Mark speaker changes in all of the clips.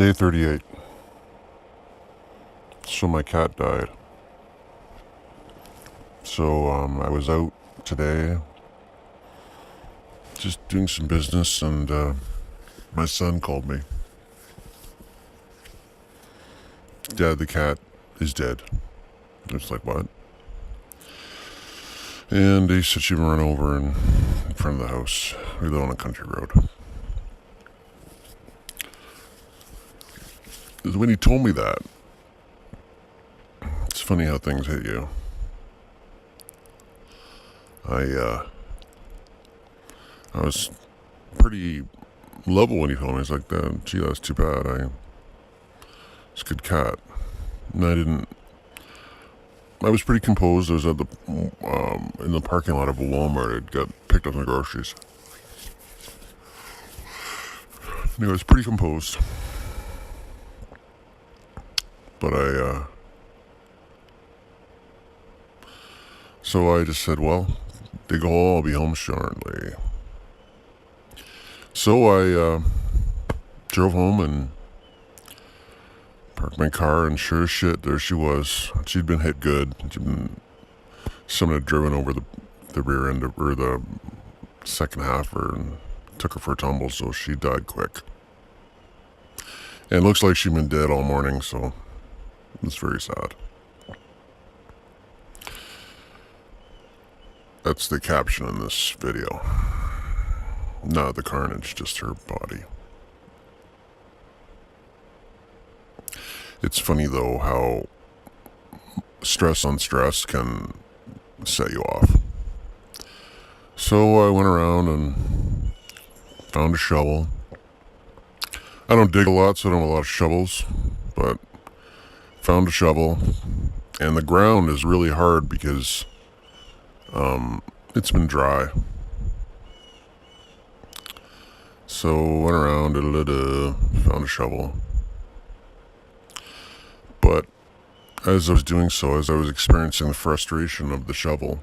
Speaker 1: Day 38. So my cat died. So I was out today just doing some business, and my son called me. Dad, the cat is dead. I was like, what? And he said she'd run over in front of the house. We live on a country road. When he told me that, it's funny how things hit you. I was pretty level when he told me. I was like, gee, that's too bad. It's a good cat. And I was pretty composed. I was at the in the parking lot of a Walmart. I'd got picked up my groceries. Anyway, I was pretty composed. But so I just said, well, dig a hole, I'll be home shortly. So I drove home and parked my car, and sure as shit, there she was. She'd been hit good. Someone had driven over the rear end of her, the second half of her, and took her for a tumble, so she died quick. And it looks like she'd been dead all morning, so it's very sad. That's the caption in this video. Not the carnage, just her body. It's funny, though, how stress on stress can set you off. So I went around and found a shovel. I don't dig a lot, so I don't have a lot of shovels, but found a shovel. And the ground is really hard because it's been dry. So went around, found a shovel. But as I was doing so, as I was experiencing the frustration of the shovel,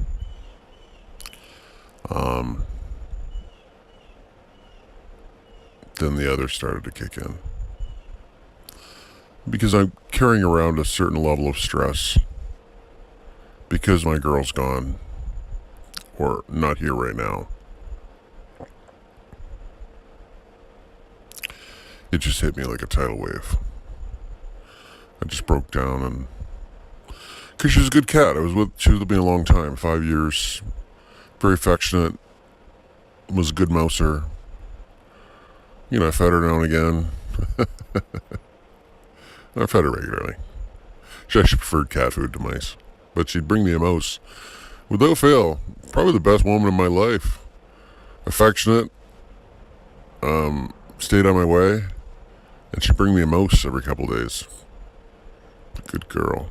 Speaker 1: then the other started to kick in. Because I'm carrying around a certain level of stress because my girl's gone, or not here right now. It just hit me like a tidal wave. I just broke down, and because she was a good cat. She was with me a long time, 5 years. Very affectionate. Was a good mouser. You know, I fed her now and again. I fed her regularly. She actually preferred cat food to mice, but she'd bring me a mouse without fail. Probably the best woman in my life. Affectionate. Stayed on my way, and she'd bring me a mouse every couple days. Good girl.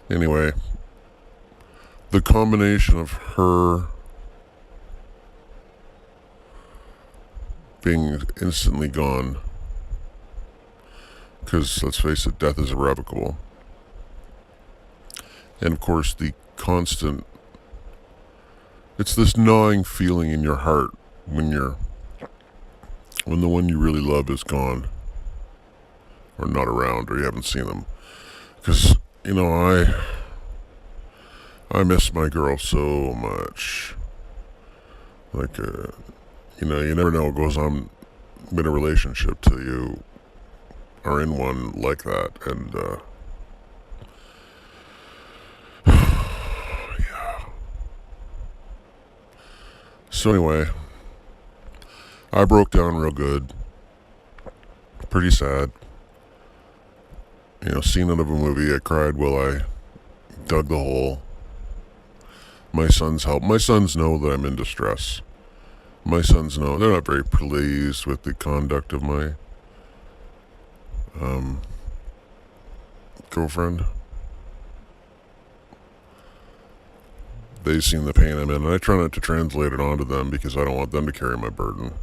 Speaker 1: Anyway, the combination of her being instantly gone, because let's face it, death is irrevocable, and of course the constant, it's this gnawing feeling in your heart when the one you really love is gone, or not around, or you haven't seen them. Because, you know, I miss my girl so much. Like, you know, you never know what goes on in a relationship till you are in one like that. And, yeah. So anyway, I broke down real good. Pretty sad. You know, scene out of a movie. I cried while I dug the hole. My sons help. My sons know that I'm in distress. My sons know. They're not very pleased with the conduct of my girlfriend. They've seen the pain I'm in, and I try not to translate it onto them because I don't want them to carry my burden.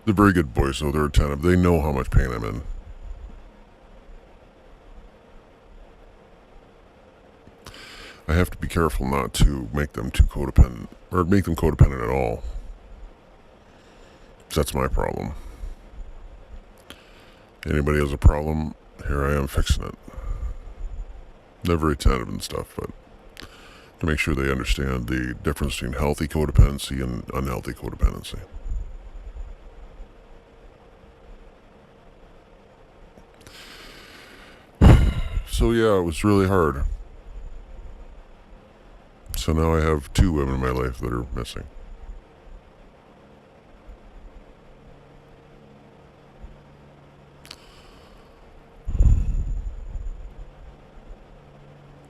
Speaker 1: They're very good boys, so they're attentive. They know how much pain I'm in. I have to be careful not to make them too codependent, or make them codependent at all. That's my problem. Anybody has a problem, here I am fixing it. Not very tentative and stuff, but to make sure they understand the difference between healthy codependency and unhealthy codependency. So yeah, it was really hard. So now I have 2 women in my life that are missing.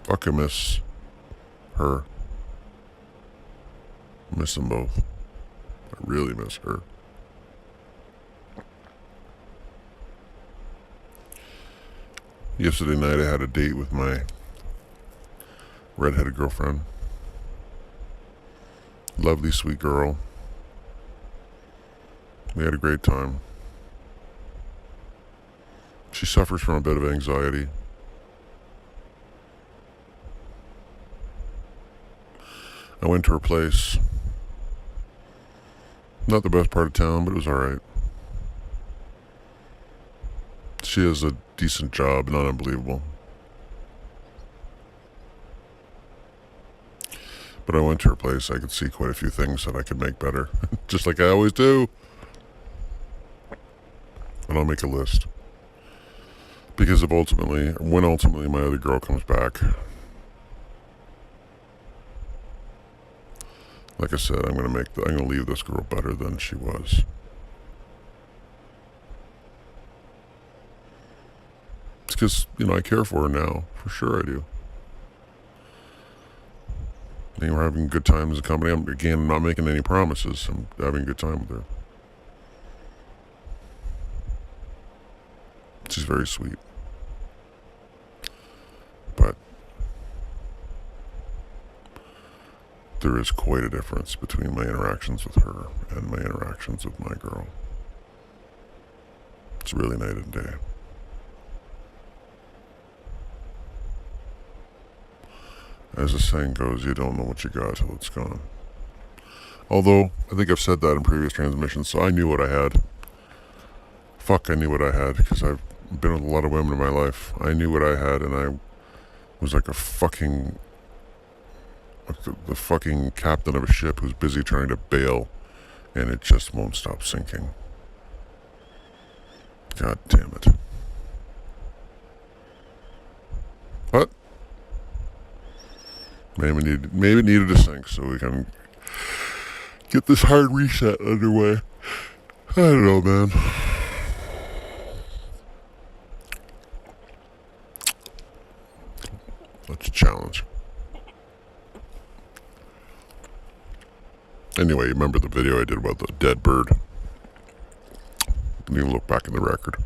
Speaker 1: Fuck, I miss her. I miss them both. I really miss her. Yesterday night I had a date with my redheaded girlfriend. Lovely, sweet girl. We had a great time. She suffers from a bit of anxiety. I went to her place. Not the best part of town, but it was alright. She has a decent job, not unbelievable. But I went to her place, I could see quite a few things that I could make better. Just like I always do. And I'll make a list. Because when ultimately my other girl comes back, like I said, I'm gonna leave this girl better than she was. It's because, I care for her now. For sure I do. And we're having good times as a company. I'm not making any promises. I'm having a good time with her. She's very sweet. But there is quite a difference between my interactions with her and my interactions with my girl. It's really night and day. As the saying goes, you don't know what you got till it's gone. Although, I think I've said that in previous transmissions, so I knew what I had. I knew what I had, because I've been with a lot of women in my life. I knew what I had, and I was like the fucking captain of a ship who's busy trying to bail, and it just won't stop sinking. God damn it. But maybe it needed to sink so we can get this hard reset underway. I don't know, man. That's a challenge. Anyway, you remember the video I did about the dead bird? You can look back in the record.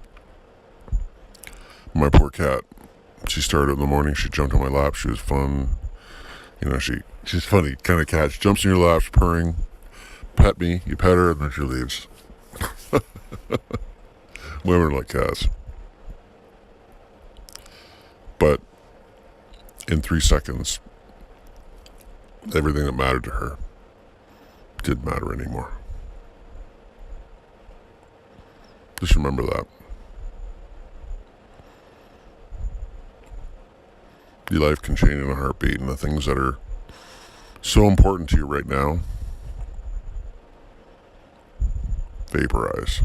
Speaker 1: My poor cat. She started in the morning. She jumped on my lap. She was fun. She's funny kind of cat. She jumps in your lap, purring, pet me, you pet her, and then she leaves. Women are like cats. But in 3 seconds, everything that mattered to her didn't matter anymore. Just remember that. Your life can change in a heartbeat, and the things that are so important to you right now vaporize.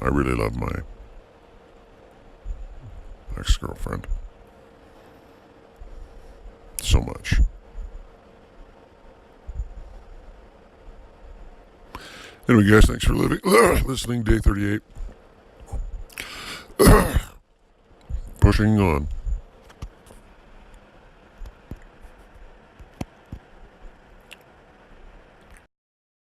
Speaker 1: I really love my ex-girlfriend so much. Anyway, guys, thanks for listening. Day 38. Pushing on.